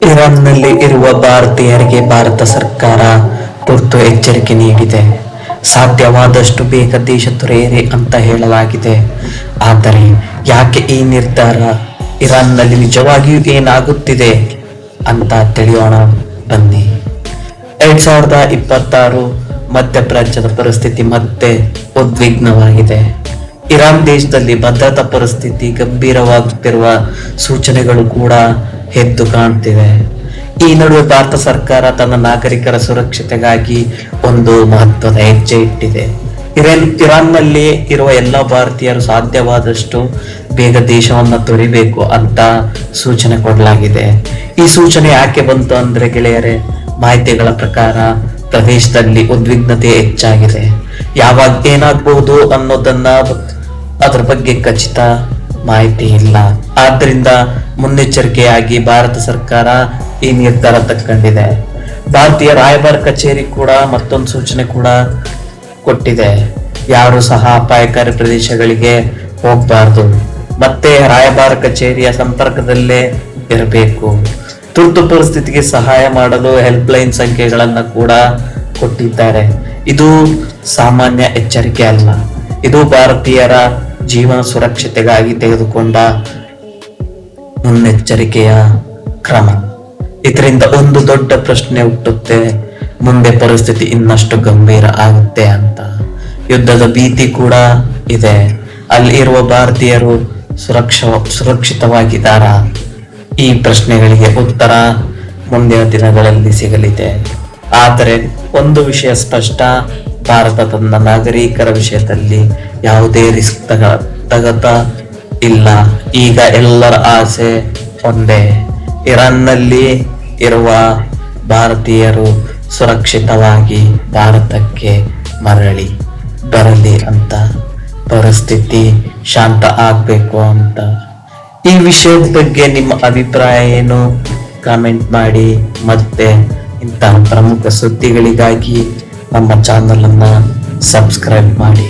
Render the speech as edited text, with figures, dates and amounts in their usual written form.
ಇರಾನ್ನಲ್ಲಿ ಇರುವ ಭಾರತೀಯರಿಗೆ ಭಾರತ ಸರ್ಕಾರ ತುರ್ತು ಎಚ್ಚರಿಕೆ ನೀಡಿದೆ. ಸಾಧ್ಯವಾದಷ್ಟು ಬೇಗ ದೇಶ ತೊರೆಯಿರಿ ಅಂತ ಹೇಳಲಾಗಿದೆ. ಆದರೆ ಯಾಕೆ ಈ ನಿರ್ಧಾರ? ಇರಾನ್ನಲ್ಲಿ ನಿಜವಾಗಿಯೂ ಏನಾಗುತ್ತಿದೆ ಅಂತ ತಿಳಿಯೋಣ ಬನ್ನಿ. 2026 ಮಧ್ಯಪ್ರಾಚ್ಯದ ಪರಿಸ್ಥಿತಿ ಮತ್ತೆ ಉದ್ವಿಗ್ನವಾಗಿದೆ. ಇರಾನ್ ದೇಶದಲ್ಲಿ ಭದ್ರತಾ ಪರಿಸ್ಥಿತಿ ಗಂಭೀರವಾಗುತ್ತಿರುವ ಸೂಚನೆಗಳು ಕೂಡ ಎದ್ದು ಕಾಣುತ್ತಿವೆ. ಈ ನಡುವೆ ಭಾರತ ಸರ್ಕಾರ ತನ್ನ ನಾಗರಿಕರ ಸುರಕ್ಷತೆಗಾಗಿ ಒಂದು ಮಹತ್ವದ ಹೆಜ್ಜೆ ಇಟ್ಟಿದೆ. ಇರಾನ್ನಲ್ಲಿ ಇರುವ ಎಲ್ಲ ಭಾರತೀಯರು ಸಾಧ್ಯವಾದಷ್ಟು ಬೇಗ ದೇಶವನ್ನ ತೊರೆಯಬೇಕು ಅಂತ ಸೂಚನೆ ಕೊಡಲಾಗಿದೆ. ಈ ಸೂಚನೆ ಯಾಕೆ ಬಂತು ಅಂದ್ರೆ ಗೆಳೆಯರೇ, ಮಾಹಿತಿಗಳ ಪ್ರಕಾರ ಪ್ರದೇಶದಲ್ಲಿ ಉದ್ವಿಗ್ನತೆ ಹೆಚ್ಚಾಗಿದೆ. ಯಾವಾಗ ಏನಾಗಬಹುದು ಅನ್ನೋದನ್ನ ಅದರ ಬಗ್ಗೆ ಖಚಿತ ಮಾಹಿತಿ ಇಲ್ಲ. ಆದ್ರಿಂದ ಮುನ್ನೆಚ್ಚರಿಕೆಯಾಗಿ ಭಾರತ ಸರ್ಕಾರ ಈ ನಿರ್ಧಾರ ತಕ್ಕೊಂಡಿದೆ. ಭಾರತೀಯ ರಾಯಭಾರ ಕಚೇರಿ ಕೂಡ ಮತ್ತೊಂದು ಸೂಚನೆ ಕೂಡ ಕೊಟ್ಟಿದೆ. ಯಾರು ಸಹ ಅಪಾಯಕಾರಿ ಪ್ರದೇಶಗಳಿಗೆ ಹೋಗಬಾರ್ದು, ಮತ್ತೆ ರಾಯಭಾರ ಕಚೇರಿಯ ಸಂಪರ್ಕದಲ್ಲೇ ಇರಬೇಕು. ತುರ್ತು ಪರಿಸ್ಥಿತಿಗೆ ಸಹಾಯ ಮಾಡಲು ಹೆಲ್ಪ್ ಲೈನ್ ಸಂಖ್ಯೆಗಳನ್ನ ಕೂಡ ಕೊಟ್ಟಿದ್ದಾರೆ. ಇದು ಸಾಮಾನ್ಯ ಎಚ್ಚರಿಕೆ ಅಲ್ಲ, ಇದು ಭಾರತೀಯರ ಜೀವನ ಸುರಕ್ಷತೆಗಾಗಿ ತೆಗೆದುಕೊಂಡ ಮುನ್ನೆಚ್ಚರಿಕೆಯ ಕ್ರಮ. ಇದರಿಂದ ಒಂದು ದೊಡ್ಡ ಪ್ರಶ್ನೆ ಹುಟ್ಟುತ್ತೆ, ಮುಂದೆ ಪರಿಸ್ಥಿತಿ ಇನ್ನಷ್ಟು ಗಂಭೀರ ಆಗುತ್ತೆ ಅಂತ. ಯುದ್ಧದ ಭೀತಿ ಕೂಡ ಇದೆ. ಅಲ್ಲಿ ಇರುವ ಭಾರತೀಯರು ಸುರಕ್ಷಿತವಾಗಿದ್ದಾರ? ಈ ಪ್ರಶ್ನೆಗಳಿಗೆ ಉತ್ತರ ಮುಂದಿನ ದಿನಗಳಲ್ಲಿ ಸಿಗಲಿದೆ. ಆದರೆ ಒಂದು ವಿಷಯ ಸ್ಪಷ್ಟ, ಭಾರತ ತನ್ನ ನಾಗರಿಕರ ವಿಷಯದಲ್ಲಿ ಯಾವುದೇ ರಿಸ್ಕ್ ತಗತ ಇಲ್ಲ. ಈಗ ಎಲ್ಲರ ಆಸೆ ಒಂದೇ, ಇರಾನ್ನಲ್ಲಿ ಇರುವ ಭಾರತೀಯರು ಸುರಕ್ಷಿತವಾಗಿ ಭಾರತಕ್ಕೆ ಮರಳಿ ಬರಲಿ ಅಂತ, ಪರಿಸ್ಥಿತಿ ಶಾಂತ ಆಗ್ಬೇಕು ಅಂತ. ಈ ವಿಷಯದ ಬಗ್ಗೆ ನಿಮ್ಮ ಅಭಿಪ್ರಾಯ ಏನು? ಕಾಮೆಂಟ್ ಮಾಡಿ. ಮತ್ತೆ ಇಂತಹ ಪ್ರಮುಖ ಸುದ್ದಿಗಳಿಗಾಗಿ ನಮ್ಮ ಚಾನಲ್ ಅನ್ನ ಸಬ್ಸ್ಕ್ರೈಬ್ ಮಾಡಿ.